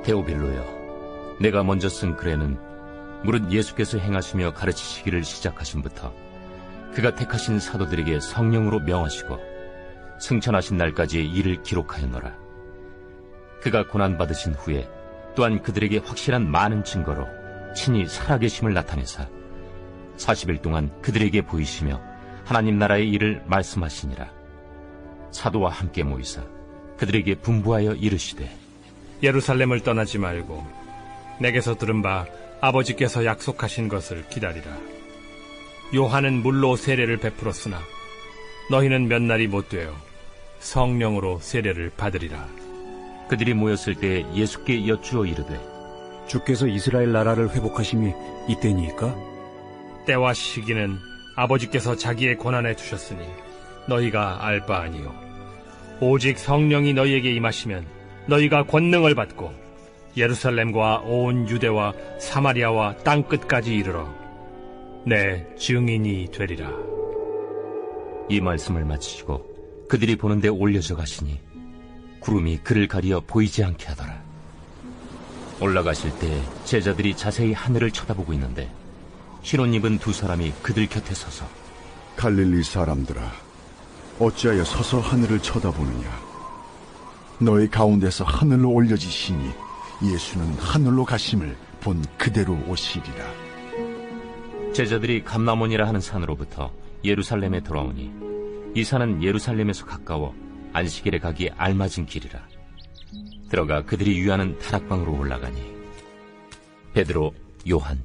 데오빌로여, 내가 먼저 쓴 글에는 무릇 예수께서 행하시며 가르치시기를 시작하심부터 그가 택하신 사도들에게 성령으로 명하시고 승천하신 날까지의 일을 기록하였노라. 그가 고난받으신 후에 또한 그들에게 확실한 많은 증거로 친히 살아계심을 나타내사 40일 동안 그들에게 보이시며 하나님 나라의 일을 말씀하시니라. 사도와 함께 모이사 그들에게 분부하여 이르시되, 예루살렘을 떠나지 말고 내게서 들은 바 아버지께서 약속하신 것을 기다리라. 요한은 물로 세례를 베풀었으나 너희는 몇 날이 못 되어 성령으로 세례를 받으리라. 그들이 모였을 때 예수께 여쭈어 이르되, 주께서 이스라엘 나라를 회복하심이 이때니까? 때와 시기는 아버지께서 자기의 권한에 두셨으니 너희가 알 바 아니요, 오직 성령이 너희에게 임하시면 너희가 권능을 받고 예루살렘과 온 유대와 사마리아와 땅끝까지 이르러 내 증인이 되리라. 이 말씀을 마치시고 그들이 보는데 올려져 가시니 구름이 그를 가리어 보이지 않게 하더라. 올라가실 때 제자들이 자세히 하늘을 쳐다보고 있는데 흰 옷 입은 두 사람이 그들 곁에 서서, 갈릴리 사람들아, 어찌하여 서서 하늘을 쳐다보느냐? 너희 가운데서 하늘로 올려지시니 예수는 하늘로 가심을 본 그대로 오시리라. 제자들이 감람원이라 하는 산으로부터 예루살렘에 돌아오니 이 산은 예루살렘에서 가까워 안식일에 가기에 알맞은 길이라. 들어가 그들이 유하는 다락방으로 올라가니 베드로, 요한,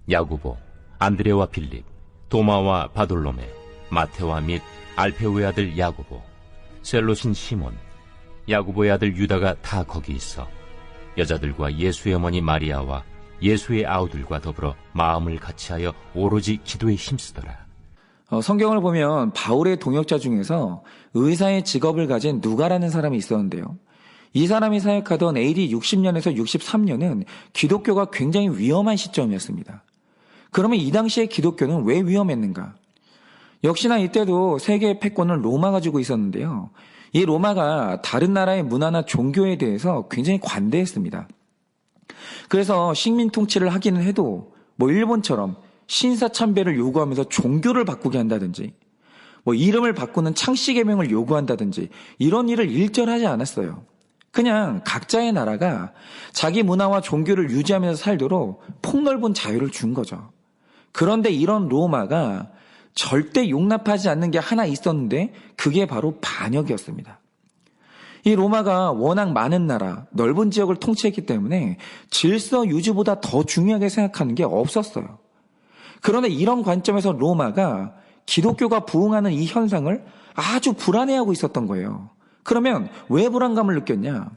야고보, 안드레와 빌립, 도마와 바돌로메, 마테와 및 알페오의 아들 야고보, 셀롯인 시몬, 야고보의 아들 유다가 다 거기 있어 여자들과 예수의 어머니 마리아와 예수의 아우들과 더불어 마음을 같이하여 오로지 기도에 힘쓰더라. 성경을 보면 바울의 동역자 중에서 의사의 직업을 가진 누가라는 사람이 있었는데요. 이 사람이 사역하던 AD 60년에서 63년은 기독교가 굉장히 위험한 시점이었습니다. 그러면 이 당시에 기독교는 왜 위험했는가? 역시나 이때도 세계의 패권을 로마가 쥐고 있었는데요. 이 로마가 다른 나라의 문화나 종교에 대해서 굉장히 관대했습니다. 그래서 식민 통치를 하기는 해도 일본처럼 신사참배를 요구하면서 종교를 바꾸게 한다든지 이름을 바꾸는 창씨개명을 요구한다든지 이런 일을 일절하지 않았어요. 그냥 각자의 나라가 자기 문화와 종교를 유지하면서 살도록 폭넓은 자유를 준 거죠. 그런데 이런 로마가 절대 용납하지 않는 게 하나 있었는데 그게 바로 반역이었습니다. 이 로마가 워낙 많은 나라, 넓은 지역을 통치했기 때문에 질서 유지보다 더 중요하게 생각하는 게 없었어요. 그런데 이런 관점에서 로마가 기독교가 부흥하는 이 현상을 아주 불안해하고 있었던 거예요. 그러면 왜 불안감을 느꼈냐?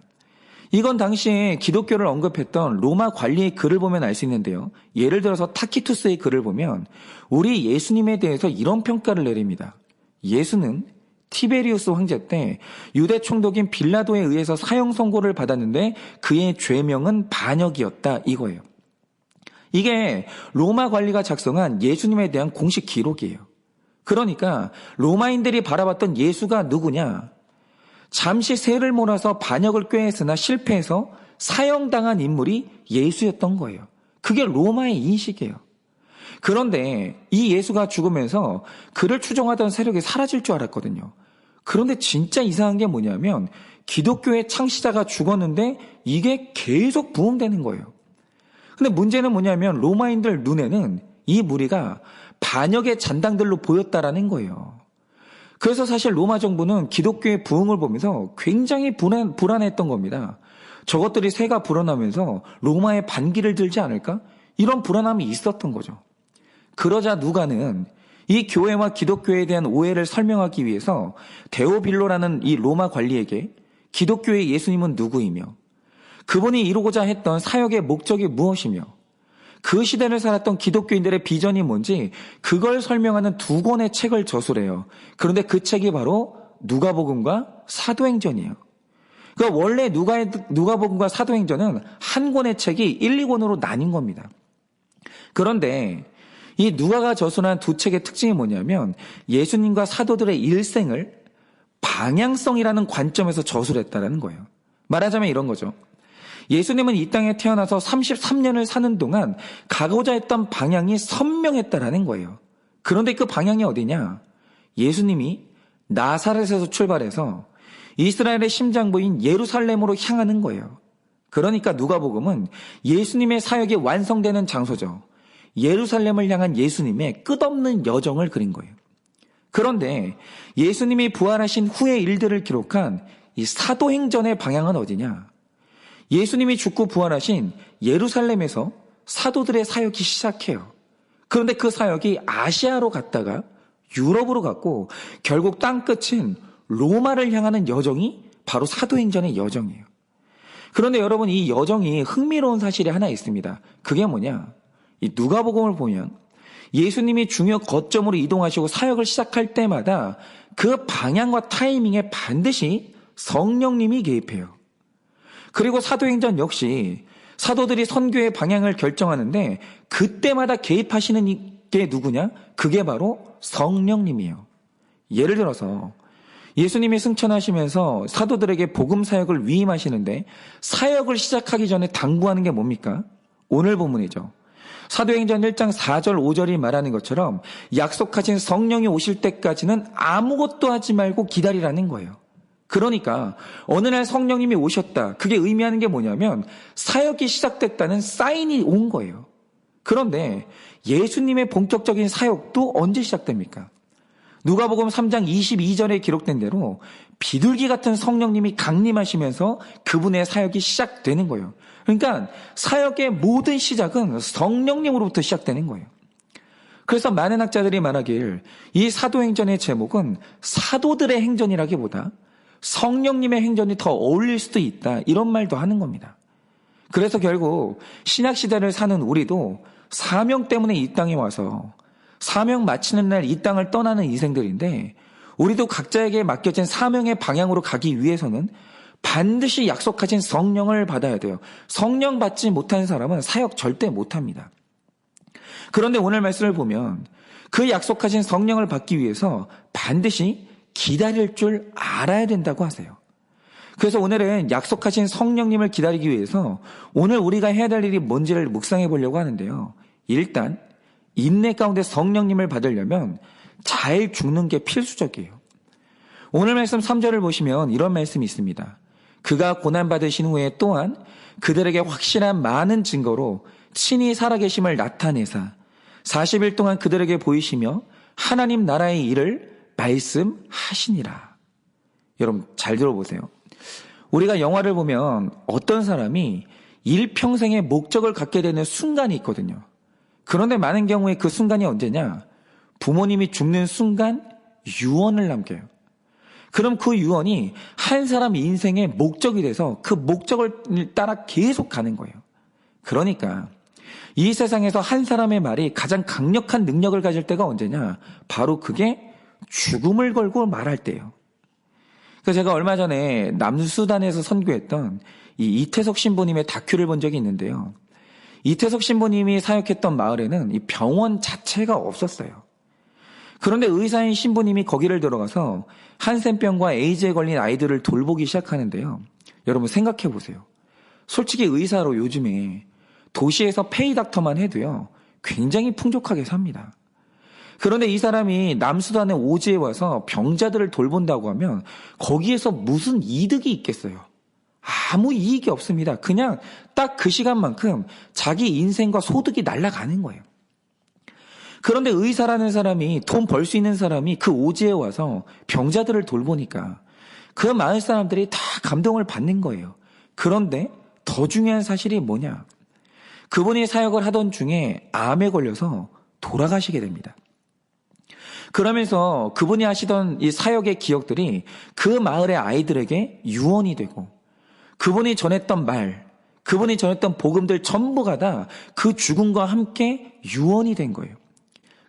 이건 당시에 기독교를 언급했던 로마 관리의 글을 보면 알 수 있는데요. 예를 들어서 타키투스의 글을 보면 우리 예수님에 대해서 이런 평가를 내립니다. 예수는 티베리우스 황제 때 유대 총독인 빌라도에 의해서 사형 선고를 받았는데 그의 죄명은 반역이었다, 이거예요. 이게 로마 관리가 작성한 예수님에 대한 공식 기록이에요. 그러니까 로마인들이 바라봤던 예수가 누구냐? 잠시 새를 몰아서 반역을 꾀했으나 실패해서 사형당한 인물이 예수였던 거예요. 그게 로마의 인식이에요. 그런데 이 예수가 죽으면서 그를 추종하던 세력이 사라질 줄 알았거든요. 그런데 진짜 이상한 게 뭐냐면 기독교의 창시자가 죽었는데 이게 계속 부흥되는 거예요. 근데 문제는 뭐냐면 로마인들 눈에는 이 무리가 반역의 잔당들로 보였다라는 거예요. 그래서 사실 로마 정부는 기독교의 부흥을 보면서 굉장히 불안했던 겁니다. 저것들이 새가 불어나면서 로마에 반기를 들지 않을까? 이런 불안함이 있었던 거죠. 그러자 누가는 이 교회와 기독교에 대한 오해를 설명하기 위해서 데오빌로라는 이 로마 관리에게 기독교의 예수님은 누구이며 그분이 이루고자 했던 사역의 목적이 무엇이며 그 시대를 살았던 기독교인들의 비전이 뭔지 그걸 설명하는 두 권의 책을 저술해요. 그런데 그 책이 바로 누가복음과 사도행전이에요. 그러니까 원래 누가복음과 사도행전은 한 권의 책이 1, 2권으로 나뉜 겁니다. 그런데 이 누가가 저술한 두 책의 특징이 뭐냐면 예수님과 사도들의 일생을 방향성이라는 관점에서 저수를 했다는 거예요. 말하자면 이런 거죠. 예수님은 이 땅에 태어나서 33년을 사는 동안 가고자 했던 방향이 선명했다라는 거예요. 그런데 그 방향이 어디냐? 예수님이 나사렛에서 출발해서 이스라엘의 심장부인 예루살렘으로 향하는 거예요. 그러니까 누가복음은 예수님의 사역이 완성되는 장소죠. 예루살렘을 향한 예수님의 끝없는 여정을 그린 거예요. 그런데 예수님이 부활하신 후의 일들을 기록한 이 사도행전의 방향은 어디냐? 예수님이 죽고 부활하신 예루살렘에서 사도들의 사역이 시작해요. 그런데 그 사역이 아시아로 갔다가 유럽으로 갔고 결국 땅끝인 로마를 향하는 여정이 바로 사도행전의 여정이에요. 그런데 여러분, 이 여정이 흥미로운 사실이 하나 있습니다. 그게 뭐냐? 이 누가복음을 보면 예수님이 중요 거점으로 이동하시고 사역을 시작할 때마다 그 방향과 타이밍에 반드시 성령님이 개입해요. 그리고 사도행전 역시 사도들이 선교의 방향을 결정하는데 그때마다 개입하시는 게 누구냐? 그게 바로 성령님이에요. 예를 들어서 예수님이 승천하시면서 사도들에게 복음 사역을 위임하시는데 사역을 시작하기 전에 당부하는 게 뭡니까? 오늘 본문이죠. 사도행전 1장 4절 5절이 말하는 것처럼 약속하신 성령이 오실 때까지는 아무것도 하지 말고 기다리라는 거예요. 그러니까 어느 날 성령님이 오셨다. 그게 의미하는 게 뭐냐면 사역이 시작됐다는 사인이 온 거예요. 그런데 예수님의 본격적인 사역도 언제 시작됩니까? 누가복음 3장 22절에 기록된 대로 비둘기 같은 성령님이 강림하시면서 그분의 사역이 시작되는 거예요. 그러니까 사역의 모든 시작은 성령님으로부터 시작되는 거예요. 그래서 많은 학자들이 말하길 이 사도행전의 제목은 사도들의 행전이라기보다 성령님의 행전이 더 어울릴 수도 있다, 이런 말도 하는 겁니다. 그래서 결국 신약시대를 사는 우리도 사명 때문에 이 땅에 와서 사명 마치는 날 이 땅을 떠나는 인생들인데, 우리도 각자에게 맡겨진 사명의 방향으로 가기 위해서는 반드시 약속하신 성령을 받아야 돼요. 성령 받지 못한 사람은 사역 절대 못합니다. 그런데 오늘 말씀을 보면 그 약속하신 성령을 받기 위해서 반드시 기다릴 줄 알아야 된다고 하세요. 그래서 오늘은 약속하신 성령님을 기다리기 위해서 오늘 우리가 해야 될 일이 뭔지를 묵상해 보려고 하는데요. 일단 인내 가운데 성령님을 받으려면 잘 죽는 게 필수적이에요. 오늘 말씀 3절을 보시면 이런 말씀이 있습니다. 그가 고난받으신 후에 또한 그들에게 확실한 많은 증거로 친히 살아계심을 나타내사 40일 동안 그들에게 보이시며 하나님 나라의 일을 말씀하시니라. 여러분 잘 들어보세요. 우리가 영화를 보면 어떤 사람이 일평생의 목적을 갖게 되는 순간이 있거든요. 그런데 많은 경우에 그 순간이 언제냐? 부모님이 죽는 순간 유언을 남겨요. 그럼 그 유언이 한 사람 인생의 목적이 돼서 그 목적을 따라 계속 가는 거예요. 그러니까 이 세상에서 한 사람의 말이 가장 강력한 능력을 가질 때가 언제냐? 바로 그게 죽음을 걸고 말할 때예요. 그래서 제가 얼마 전에 남수단에서 선교했던 이 이태석 신부님의 다큐를 본 적이 있는데요. 이태석 신부님이 사역했던 마을에는 이 병원 자체가 없었어요. 그런데 의사인 신부님이 거기를 들어가서 한센병과 에이즈에 걸린 아이들을 돌보기 시작하는데요. 여러분 생각해 보세요. 솔직히 의사로 요즘에 도시에서 페이닥터만 해도요, 굉장히 풍족하게 삽니다. 그런데 이 사람이 남수단의 오지에 와서 병자들을 돌본다고 하면 거기에서 무슨 이득이 있겠어요? 아무 이익이 없습니다. 그냥 딱 그 시간만큼 자기 인생과 소득이 날아가는 거예요. 그런데 의사라는 사람이, 돈 벌 수 있는 사람이 그 오지에 와서 병자들을 돌보니까 그 마을 사람들이 다 감동을 받는 거예요. 그런데 더 중요한 사실이 뭐냐? 그분이 사역을 하던 중에 암에 걸려서 돌아가시게 됩니다. 그러면서 그분이 하시던 이 사역의 기억들이 그 마을의 아이들에게 유언이 되고, 그분이 전했던 말, 그분이 전했던 복음들 전부가 다 그 죽음과 함께 유언이 된 거예요.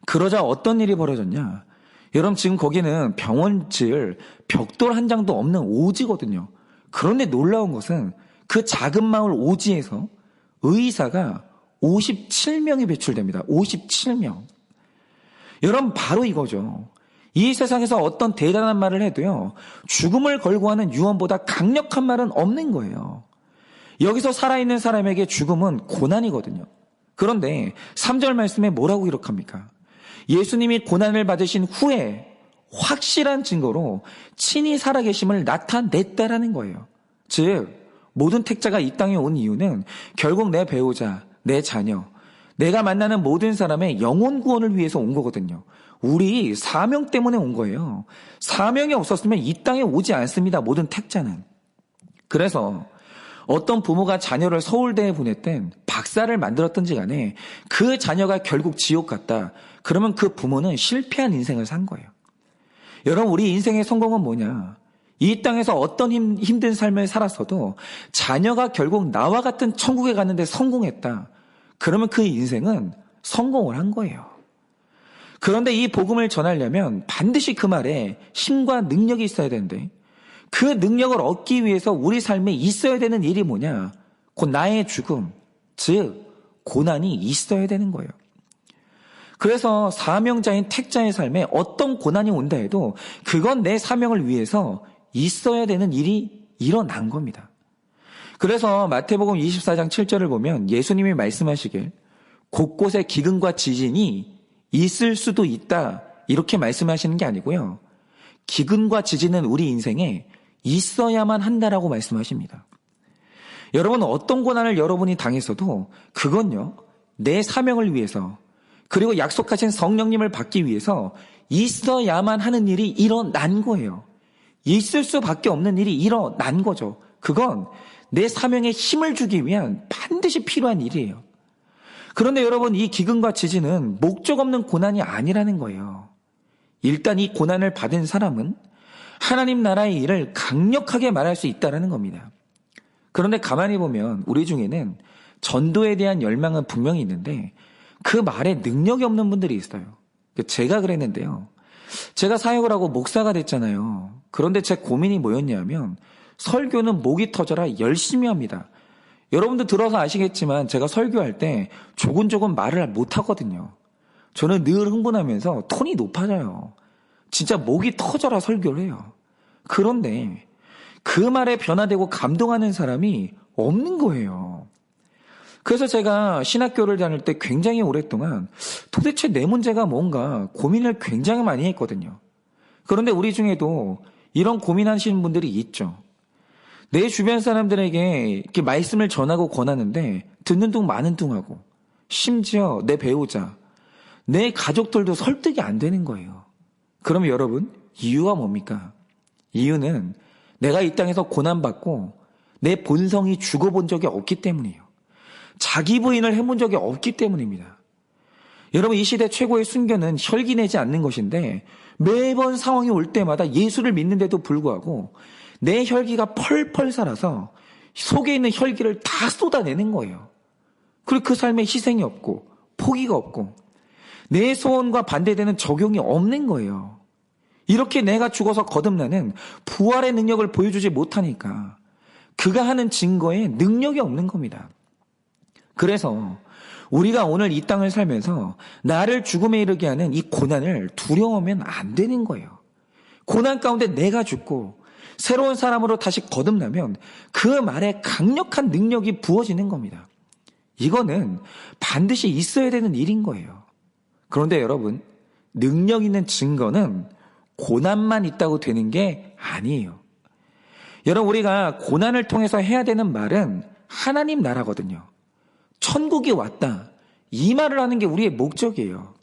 그러자 어떤 일이 벌어졌냐? 여러분 지금 거기는 병원 지을 벽돌 한 장도 없는 오지거든요. 그런데 놀라운 것은 그 작은 마을 오지에서 의사가 57명이 배출됩니다. 57명. 여러분 바로 이거죠. 이 세상에서 어떤 대단한 말을 해도요, 죽음을 걸고 하는 유언보다 강력한 말은 없는 거예요. 여기서 살아있는 사람에게 죽음은 고난이거든요. 그런데 3절 말씀에 뭐라고 기록합니까? 예수님이 고난을 받으신 후에 확실한 증거로 친히 살아계심을 나타냈다라는 거예요. 즉, 모든 택자가 이 땅에 온 이유는 결국 내 배우자, 내 자녀, 내가 만나는 모든 사람의 영혼 구원을 위해서 온 거거든요. 우리 사명 때문에 온 거예요. 사명이 없었으면 이 땅에 오지 않습니다. 모든 택자는. 그래서 어떤 부모가 자녀를 서울대에 보냈든 박사를 만들었든지 간에 그 자녀가 결국 지옥 갔다. 그러면 그 부모는 실패한 인생을 산 거예요. 여러분, 우리 인생의 성공은 뭐냐? 이 땅에서 어떤 힘든 삶을 살았어도 자녀가 결국 나와 같은 천국에 갔는데 성공했다. 그러면 그 인생은 성공을 한 거예요. 그런데 이 복음을 전하려면 반드시 그 말에 힘과 능력이 있어야 되는데, 그 능력을 얻기 위해서 우리 삶에 있어야 되는 일이 뭐냐? 곧 나의 죽음, 즉 고난이 있어야 되는 거예요. 그래서 사명자인 택자의 삶에 어떤 고난이 온다 해도 그건 내 사명을 위해서 있어야 되는 일이 일어난 겁니다. 그래서 마태복음 24장 7절을 보면 예수님이 말씀하시길 곳곳에 기근과 지진이 있을 수도 있다, 이렇게 말씀하시는 게 아니고요. 기근과 지진은 우리 인생에 있어야만 한다라고 말씀하십니다. 여러분, 어떤 고난을 여러분이 당했어도 그건요, 내 사명을 위해서, 그리고 약속하신 성령님을 받기 위해서 있어야만 하는 일이 일어난 거예요. 있을 수밖에 없는 일이 일어난 거죠. 그건 내 사명에 힘을 주기 위한 반드시 필요한 일이에요. 그런데 여러분, 이 기근과 지진은 목적 없는 고난이 아니라는 거예요. 일단 이 고난을 받은 사람은 하나님 나라의 일을 강력하게 말할 수 있다는 겁니다. 그런데 가만히 보면 우리 중에는 전도에 대한 열망은 분명히 있는데 그 말에 능력이 없는 분들이 있어요. 제가 그랬는데요. 제가 사역을 하고 목사가 됐잖아요. 그런데 제 고민이 뭐였냐면 설교는 목이 터져라 열심히 합니다. 여러분도 들어서 아시겠지만 제가 설교할 때 조곤조곤 말을 못하거든요. 저는 늘 흥분하면서 톤이 높아져요. 진짜 목이 터져라 설교를 해요. 그런데 그 말에 변화되고 감동하는 사람이 없는 거예요. 그래서 제가 신학교를 다닐 때 굉장히 오랫동안 도대체 내 문제가 뭔가 고민을 굉장히 많이 했거든요. 그런데 우리 중에도 이런 고민하시는 분들이 있죠. 내 주변 사람들에게 이렇게 말씀을 전하고 권하는데 듣는 둥 마는 둥하고, 심지어 내 배우자, 내 가족들도 설득이 안 되는 거예요. 그러면 여러분, 이유가 뭡니까? 이유는 내가 이 땅에서 고난받고 내 본성이 죽어본 적이 없기 때문이에요. 자기 부인을 해본 적이 없기 때문입니다. 여러분, 이 시대 최고의 순교는 혈기 내지 않는 것인데 매번 상황이 올 때마다 예수를 믿는데도 불구하고 내 혈기가 펄펄 살아서 속에 있는 혈기를 다 쏟아내는 거예요. 그리고 그 삶에 희생이 없고 포기가 없고 내 소원과 반대되는 적용이 없는 거예요. 이렇게 내가 죽어서 거듭나는 부활의 능력을 보여주지 못하니까 그가 하는 증거에 능력이 없는 겁니다. 그래서 우리가 오늘 이 땅을 살면서 나를 죽음에 이르게 하는 이 고난을 두려워하면 안 되는 거예요. 고난 가운데 내가 죽고 새로운 사람으로 다시 거듭나면 그 말에 강력한 능력이 부어지는 겁니다. 이거는 반드시 있어야 되는 일인 거예요. 그런데 여러분, 능력 있는 증거는 고난만 있다고 되는 게 아니에요. 여러분, 우리가 고난을 통해서 해야 되는 말은 하나님 나라거든요. 천국이 왔다, 이 말을 하는 게 우리의 목적이에요.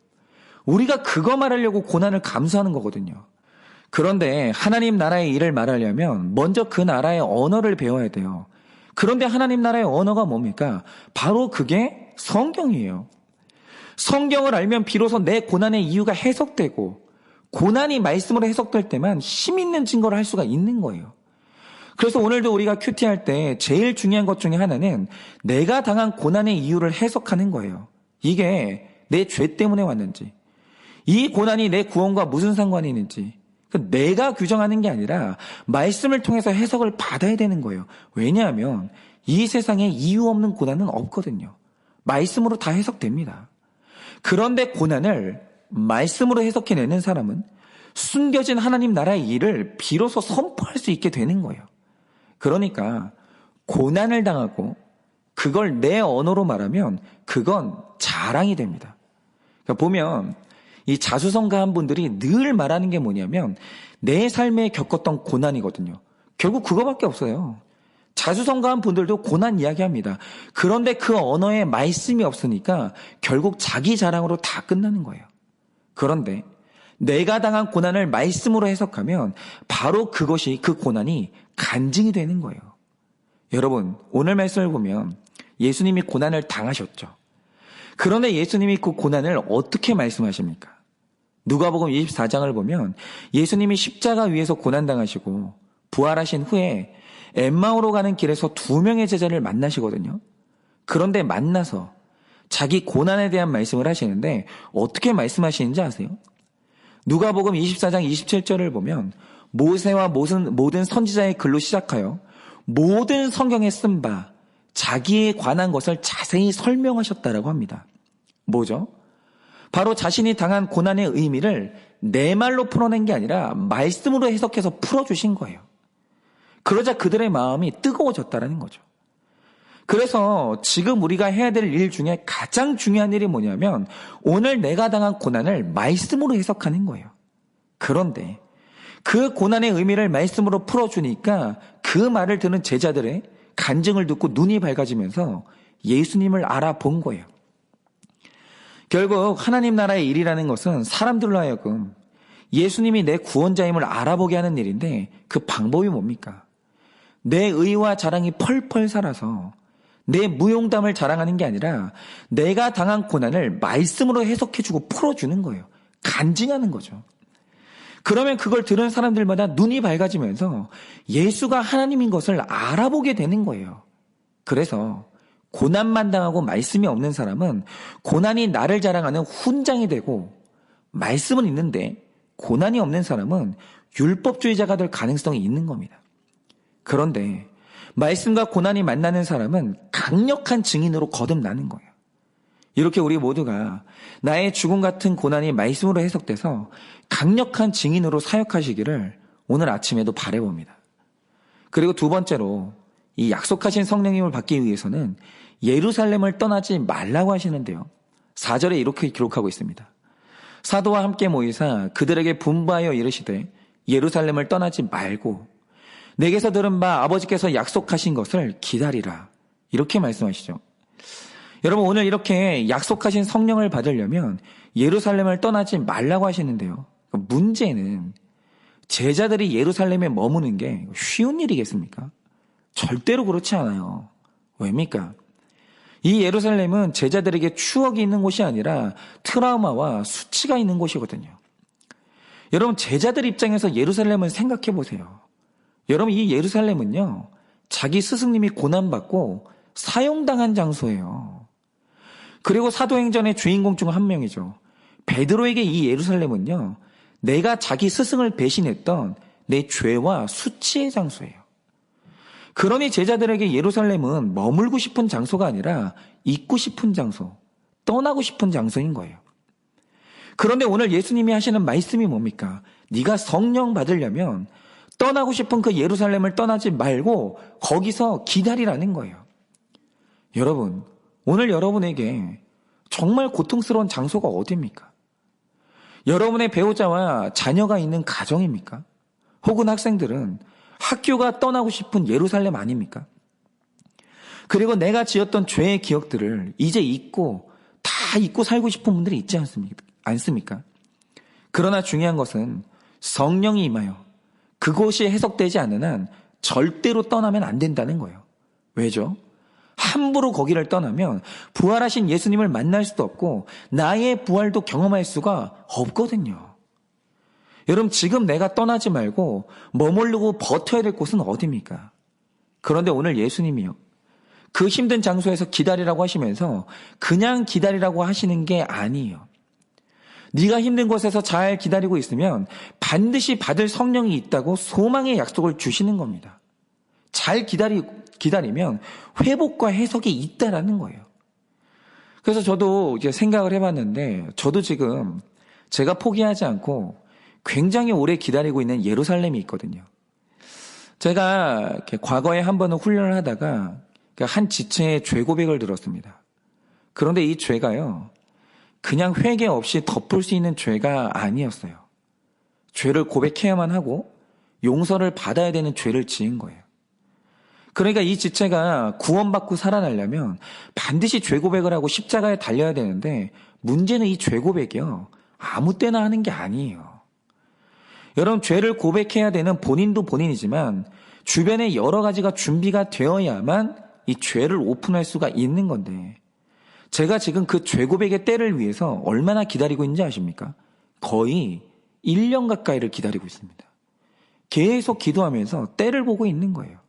우리가 그거 말하려고 고난을 감수하는 거거든요. 그런데 하나님 나라의 일을 말하려면 먼저 그 나라의 언어를 배워야 돼요. 그런데 하나님 나라의 언어가 뭡니까? 바로 그게 성경이에요. 성경을 알면 비로소 내 고난의 이유가 해석되고, 고난이 말씀으로 해석될 때만 힘 있는 증거를 할 수가 있는 거예요. 그래서 오늘도 우리가 큐티할 때 제일 중요한 것 중에 하나는 내가 당한 고난의 이유를 해석하는 거예요. 이게 내 죄 때문에 왔는지, 이 고난이 내 구원과 무슨 상관이 있는지, 내가 규정하는 게 아니라 말씀을 통해서 해석을 받아야 되는 거예요. 왜냐하면 이 세상에 이유 없는 고난은 없거든요. 말씀으로 다 해석됩니다. 그런데 고난을 말씀으로 해석해내는 사람은 숨겨진 하나님 나라의 일을 비로소 선포할 수 있게 되는 거예요. 그러니까 고난을 당하고 그걸 내 언어로 말하면 그건 자랑이 됩니다. 그러니까 보면 이 자수성가한 분들이 늘 말하는 게 뭐냐면 내 삶에 겪었던 고난이거든요. 결국 그거밖에 없어요. 자수성가한 분들도 고난 이야기합니다. 그런데 그 언어에 말씀이 없으니까 결국 자기 자랑으로 다 끝나는 거예요. 그런데 내가 당한 고난을 말씀으로 해석하면 바로 그것이 그 고난이 간증이 되는 거예요. 여러분, 오늘 말씀을 보면 예수님이 고난을 당하셨죠. 그런데 예수님이 그 고난을 어떻게 말씀하십니까? 누가복음 24장을 보면 예수님이 십자가 위에서 고난당하시고 부활하신 후에 엠마오로 가는 길에서 2명의 제자를 만나시거든요. 그런데 만나서 자기 고난에 대한 말씀을 하시는데 어떻게 말씀하시는지 아세요? 누가복음 24장 27절을 보면 모세와 모든 선지자의 글로 시작하여 모든 성경에 쓴 바 자기에 관한 것을 자세히 설명하셨다라고 합니다. 뭐죠? 바로 자신이 당한 고난의 의미를 내 말로 풀어낸 게 아니라 말씀으로 해석해서 풀어주신 거예요. 그러자 그들의 마음이 뜨거워졌다라는 거죠. 그래서 지금 우리가 해야 될 일 중에 가장 중요한 일이 뭐냐면 오늘 내가 당한 고난을 말씀으로 해석하는 거예요. 그런데 그 고난의 의미를 말씀으로 풀어주니까 그 말을 듣는 제자들의 간증을 듣고 눈이 밝아지면서 예수님을 알아본 거예요. 결국 하나님 나라의 일이라는 것은 사람들로 하여금 예수님이 내 구원자임을 알아보게 하는 일인데 그 방법이 뭡니까? 내 의와 자랑이 펄펄 살아서 내 무용담을 자랑하는 게 아니라 내가 당한 고난을 말씀으로 해석해주고 풀어주는 거예요. 간증하는 거죠. 그러면 그걸 들은 사람들마다 눈이 밝아지면서 예수가 하나님인 것을 알아보게 되는 거예요. 그래서 고난만 당하고 말씀이 없는 사람은 고난이 나를 자랑하는 훈장이 되고 말씀은 있는데 고난이 없는 사람은 율법주의자가 될 가능성이 있는 겁니다. 그런데 말씀과 고난이 만나는 사람은 강력한 증인으로 거듭나는 거예요. 이렇게 우리 모두가 나의 죽음 같은 고난이 말씀으로 해석돼서 강력한 증인으로 사역하시기를 오늘 아침에도 바라봅니다. 그리고 두 번째로 이 약속하신 성령님을 받기 위해서는 예루살렘을 떠나지 말라고 하시는데요. 4절에 이렇게 기록하고 있습니다. 사도와 함께 모이사 그들에게 분부하여 이르시되 예루살렘을 떠나지 말고 내게서 들은 바 아버지께서 약속하신 것을 기다리라. 이렇게 말씀하시죠. 여러분 오늘 이렇게 약속하신 성령을 받으려면 예루살렘을 떠나지 말라고 하시는데요. 문제는 제자들이 예루살렘에 머무는 게 쉬운 일이겠습니까? 절대로 그렇지 않아요. 왜입니까? 이 예루살렘은 제자들에게 추억이 있는 곳이 아니라 트라우마와 수치가 있는 곳이거든요. 여러분 제자들 입장에서 예루살렘을 생각해 보세요. 여러분 이 예루살렘은요. 자기 스승님이 고난받고 사형당한 장소예요. 그리고 사도행전의 주인공 중 한 명이죠. 베드로에게 이 예루살렘은요. 내가 자기 스승을 배신했던 내 죄와 수치의 장소예요. 그러니 제자들에게 예루살렘은 머물고 싶은 장소가 아니라 있고 싶은 장소, 떠나고 싶은 장소인 거예요. 그런데 오늘 예수님이 하시는 말씀이 뭡니까? 네가 성령 받으려면 떠나고 싶은 그 예루살렘을 떠나지 말고 거기서 기다리라는 거예요. 여러분, 오늘 여러분에게 정말 고통스러운 장소가 어디입니까? 여러분의 배우자와 자녀가 있는 가정입니까? 혹은 학생들은 학교가 떠나고 싶은 예루살렘 아닙니까? 그리고 내가 지었던 죄의 기억들을 이제 다 잊고 살고 싶은 분들이 있지 않습니까? 그러나 중요한 것은 성령이 임하여 그곳이 해석되지 않는 한 절대로 떠나면 안 된다는 거예요. 왜죠? 함부로 거기를 떠나면 부활하신 예수님을 만날 수도 없고 나의 부활도 경험할 수가 없거든요. 여러분 지금 내가 떠나지 말고 머무르고 버텨야 될 곳은 어디입니까? 그런데 오늘 예수님이요. 그 힘든 장소에서 기다리라고 하시면서 그냥 기다리라고 하시는 게 아니에요. 네가 힘든 곳에서 잘 기다리고 있으면 반드시 받을 성령이 있다고 소망의 약속을 주시는 겁니다. 잘 기다리면 회복과 해석이 있다라는 거예요. 그래서 저도 이제 생각을 해봤는데 저도 지금 제가 포기하지 않고 굉장히 오래 기다리고 있는 예루살렘이 있거든요. 제가 과거에 한 번은 훈련을 하다가 한 지체의 죄 고백을 들었습니다. 그런데 이 죄가요, 그냥 회개 없이 덮을 수 있는 죄가 아니었어요. 죄를 고백해야만 하고 용서를 받아야 되는 죄를 지은 거예요. 그러니까 이 지체가 구원받고 살아나려면 반드시 죄 고백을 하고 십자가에 달려야 되는데, 문제는 이 죄 고백이요, 아무 때나 하는 게 아니에요. 여러분, 죄를 고백해야 되는 본인도 본인이지만 주변에 여러 가지가 준비가 되어야만 이 죄를 오픈할 수가 있는 건데, 제가 지금 그 죄 고백의 때를 위해서 얼마나 기다리고 있는지 아십니까? 거의 1년 가까이를 기다리고 있습니다. 계속 기도하면서 때를 보고 있는 거예요.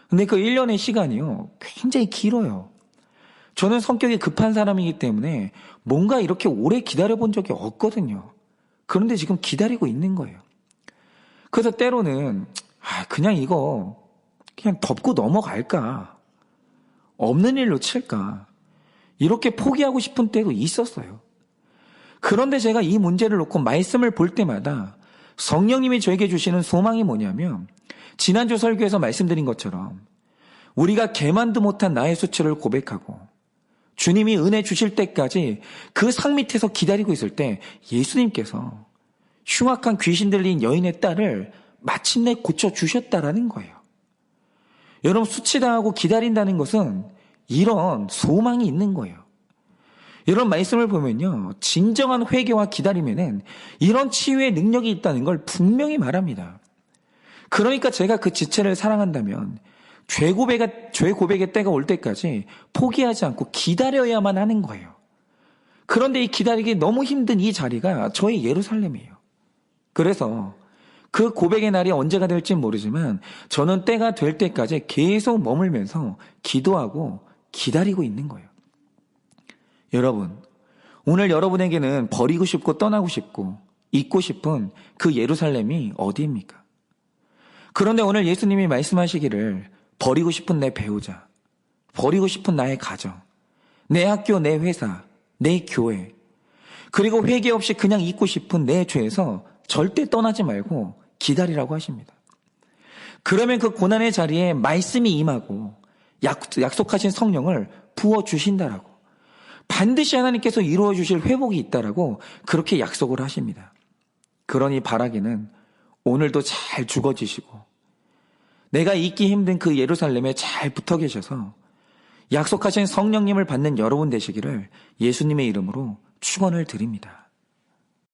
근데 그 1년의 시간이요, 굉장히 길어요. 저는 성격이 급한 사람이기 때문에 뭔가 이렇게 오래 기다려본 적이 없거든요. 그런데 지금 기다리고 있는 거예요. 그래서 때로는 그냥 이거 그냥 덮고 넘어갈까, 없는 일로 칠까, 이렇게 포기하고 싶은 때도 있었어요. 그런데 제가 이 문제를 놓고 말씀을 볼 때마다 성령님이 저에게 주시는 소망이 뭐냐면, 지난주 설교에서 말씀드린 것처럼 우리가 개만도 못한 나의 수치를 고백하고 주님이 은혜 주실 때까지 그 상 밑에서 기다리고 있을 때 예수님께서 흉악한 귀신 들린 여인의 딸을 마침내 고쳐주셨다라는 거예요. 여러분, 수치당하고 기다린다는 것은 이런 소망이 있는 거예요. 이런 말씀을 보면요, 진정한 회개와 기다림에는 이런 치유의 능력이 있다는 걸 분명히 말합니다. 그러니까 제가 그 지체를 사랑한다면 죄 고백의 때가 올 때까지 포기하지 않고 기다려야만 하는 거예요. 그런데 이 기다리기 너무 힘든 이 자리가 저희 예루살렘이에요. 그래서 그 고백의 날이 언제가 될지 모르지만 저는 때가 될 때까지 계속 머물면서 기도하고 기다리고 있는 거예요. 여러분, 오늘 여러분에게는 버리고 싶고 떠나고 싶고 잊고 싶은 그 예루살렘이 어디입니까? 그런데 오늘 예수님이 말씀하시기를, 버리고 싶은 내 배우자, 버리고 싶은 나의 가정, 내 학교, 내 회사, 내 교회, 그리고 회개 없이 그냥 잊고 싶은 내 죄에서 절대 떠나지 말고 기다리라고 하십니다. 그러면 그 고난의 자리에 말씀이 임하고 약속하신 성령을 부어주신다라고, 반드시 하나님께서 이루어 주실 회복이 있다라고 그렇게 약속을 하십니다. 그러니 바라기는 오늘도 잘 죽어지시고 내가 잊기 힘든 그 예루살렘에 잘 붙어 계셔서 약속하신 성령님을 받는 여러분 되시기를 예수님의 이름으로 축원을 드립니다.